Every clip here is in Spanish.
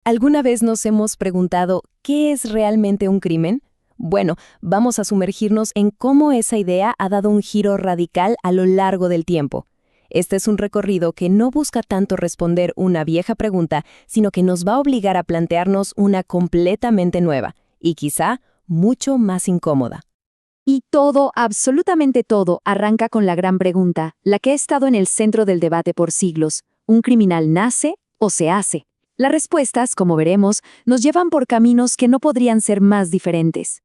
¿Alguna vez nos hemos preguntado qué es realmente un crimen? Bueno, vamos a sumergirnos en cómo esa idea ha dado un giro radical a lo largo del tiempo. Este es un recorrido que no busca tanto responder una vieja pregunta, sino que nos va a obligar a plantearnos una completamente nueva, y quizá mucho más incómoda. Y todo, absolutamente todo, arranca con la gran pregunta, la que ha estado en el centro del debate por siglos. ¿Un criminal nace o se hace? Las respuestas, como veremos, nos llevan por caminos que no podrían ser más diferentes.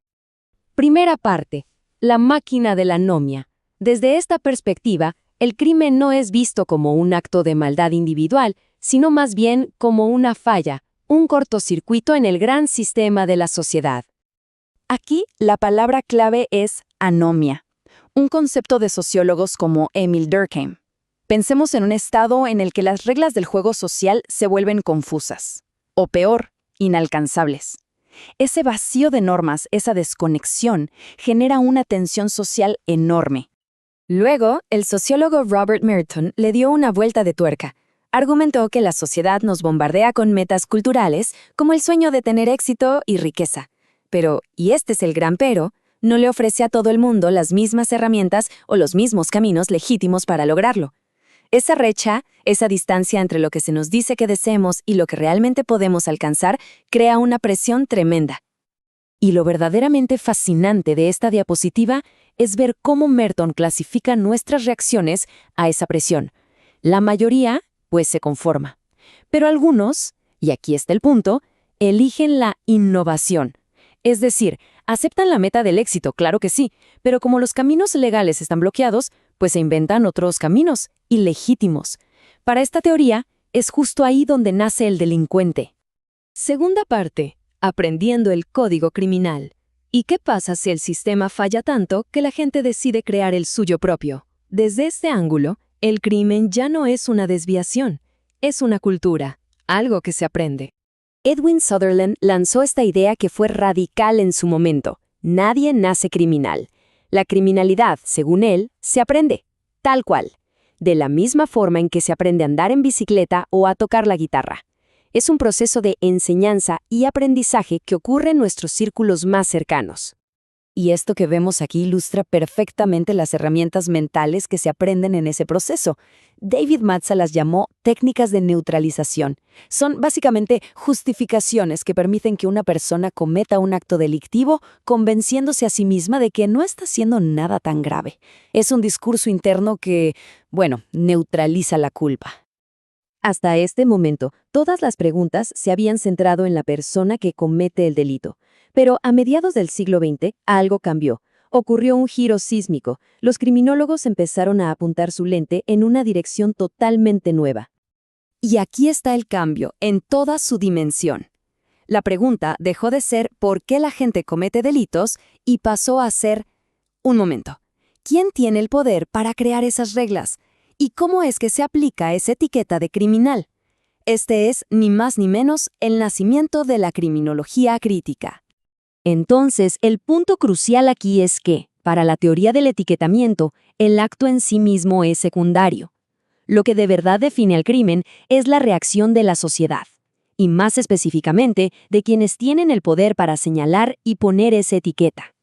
Primera parte. La máquina de la anomia. Desde esta perspectiva, el crimen no es visto como un acto de maldad individual, sino más bien como una falla, un cortocircuito en el gran sistema de la sociedad. Aquí la palabra clave es anomia, un concepto de sociólogos como Emil Durkheim. Pensemos en un estado en el que las reglas del juego social se vuelven confusas, o peor, inalcanzables. Ese vacío de normas, esa desconexión, genera una tensión social enorme. Luego, el sociólogo Robert Merton le dio una vuelta de tuerca. Argumentó que la sociedad nos bombardea con metas culturales, como el sueño de tener éxito y riqueza. Pero, y este es el gran pero, no le ofrece a todo el mundo las mismas herramientas o los mismos caminos legítimos para lograrlo. Esa brecha, esa distancia entre lo que se nos dice que deseemos y lo que realmente podemos alcanzar, crea una presión tremenda. Y lo verdaderamente fascinante de esta diapositiva es ver cómo Merton clasifica nuestras reacciones a esa presión. La mayoría, pues, se conforma. Pero algunos, y aquí está el punto, eligen la innovación. Es decir, aceptan la meta del éxito, claro que sí, pero como los caminos legales están bloqueados, pues se inventan otros caminos, ilegítimos. Para esta teoría, es justo ahí donde nace el delincuente. Segunda parte. Aprendiendo el código criminal. ¿Y qué pasa si el sistema falla tanto que la gente decide crear el suyo propio? Desde este ángulo, el crimen ya no es una desviación, es una cultura, algo que se aprende. Edwin Sutherland lanzó esta idea que fue radical en su momento. Nadie nace criminal. La criminalidad, según él, se aprende, tal cual, de la misma forma en que se aprende a andar en bicicleta o a tocar la guitarra. Es un proceso de enseñanza y aprendizaje que ocurre en nuestros círculos más cercanos. Y esto que vemos aquí ilustra perfectamente las herramientas mentales que se aprenden en ese proceso. David Matza las llamó técnicas de neutralización. Son básicamente justificaciones que permiten que una persona cometa un acto delictivo convenciéndose a sí misma de que no está haciendo nada tan grave. Es un discurso interno que, neutraliza la culpa. Hasta este momento, todas las preguntas se habían centrado en la persona que comete el delito. Pero a mediados del siglo XX, algo cambió. Ocurrió un giro sísmico. Los criminólogos empezaron a apuntar su lente en una dirección totalmente nueva. Y aquí está el cambio, en toda su dimensión. La pregunta dejó de ser ¿por qué la gente comete delitos? Y pasó a ser, un momento, ¿quién tiene el poder para crear esas reglas? ¿Y cómo es que se aplica esa etiqueta de criminal? Este es, ni más ni menos, el nacimiento de la criminología crítica. Entonces, el punto crucial aquí es que, para la teoría del etiquetamiento, el acto en sí mismo es secundario. Lo que de verdad define al crimen es la reacción de la sociedad, y más específicamente, de quienes tienen el poder para señalar y poner esa etiqueta.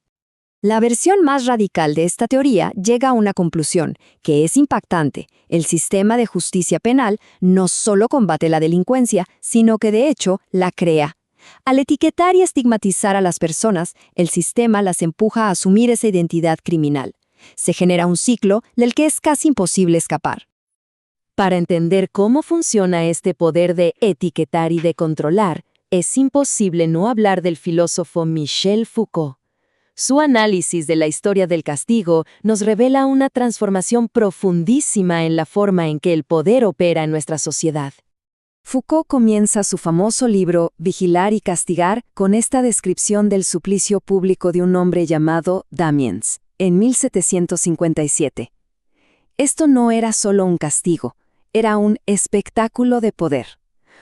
La versión más radical de esta teoría llega a una conclusión, que es impactante. El sistema de justicia penal no solo combate la delincuencia, sino que de hecho la crea. Al etiquetar y estigmatizar a las personas, el sistema las empuja a asumir esa identidad criminal. Se genera un ciclo del que es casi imposible escapar. Para entender cómo funciona este poder de etiquetar y de controlar, es imposible no hablar del filósofo Michel Foucault. Su análisis de la historia del castigo nos revela una transformación profundísima en la forma en que el poder opera en nuestra sociedad. Foucault comienza su famoso libro Vigilar y castigar con esta descripción del suplicio público de un hombre llamado Damiens, en 1757. Esto no era solo un castigo, era un espectáculo de poder.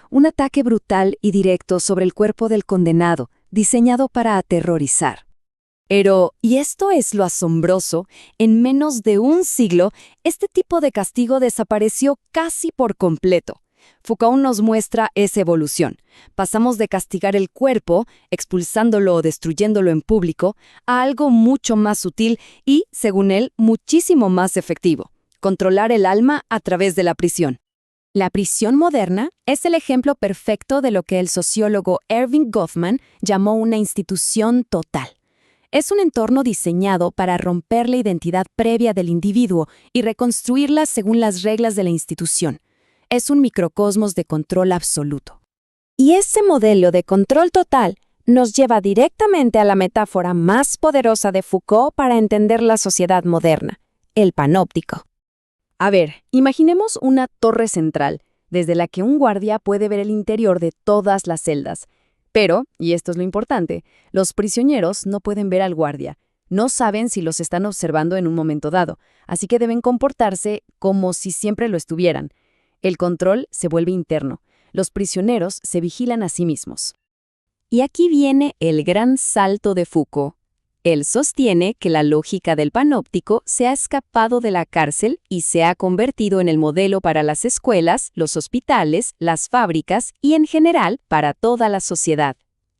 Un ataque brutal y directo sobre el cuerpo del condenado, diseñado para aterrorizar. Pero, y esto es lo asombroso, en menos de un siglo, este tipo de castigo desapareció casi por completo. Foucault nos muestra esa evolución. Pasamos de castigar el cuerpo, expulsándolo o destruyéndolo en público, a algo mucho más sutil y, según él, muchísimo más efectivo: controlar el alma a través de la prisión. La prisión moderna es el ejemplo perfecto de lo que el sociólogo Erving Goffman llamó una institución total. Es un entorno diseñado para romper la identidad previa del individuo y reconstruirla según las reglas de la institución. Es un microcosmos de control absoluto. Y ese modelo de control total nos lleva directamente a la metáfora más poderosa de Foucault para entender la sociedad moderna: el panóptico. A ver, imaginemos una torre central, desde la que un guardia puede ver el interior de todas las celdas. Pero, y esto es lo importante, los prisioneros no pueden ver al guardia. No saben si los están observando en un momento dado, así que deben comportarse como si siempre lo estuvieran. El control se vuelve interno. Los prisioneros se vigilan a sí mismos. Y aquí viene el gran salto de Foucault. Él sostiene que la lógica del panóptico se ha escapado de la cárcel y se ha convertido en el modelo para las escuelas, los hospitales, las fábricas y, en general, para toda la sociedad.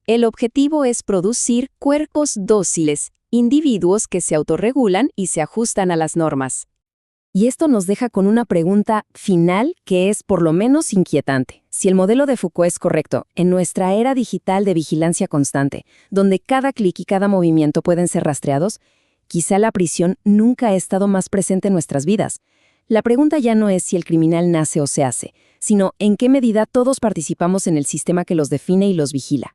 El objetivo es producir cuerpos dóciles, individuos que se autorregulan y se ajustan a las normas. Y esto nos deja con una pregunta final que es por lo menos inquietante. Si el modelo de Foucault es correcto, en nuestra era digital de vigilancia constante, donde cada clic y cada movimiento pueden ser rastreados, quizá la prisión nunca ha estado más presente en nuestras vidas. La pregunta ya no es si el criminal nace o se hace, sino en qué medida todos participamos en el sistema que los define y los vigila.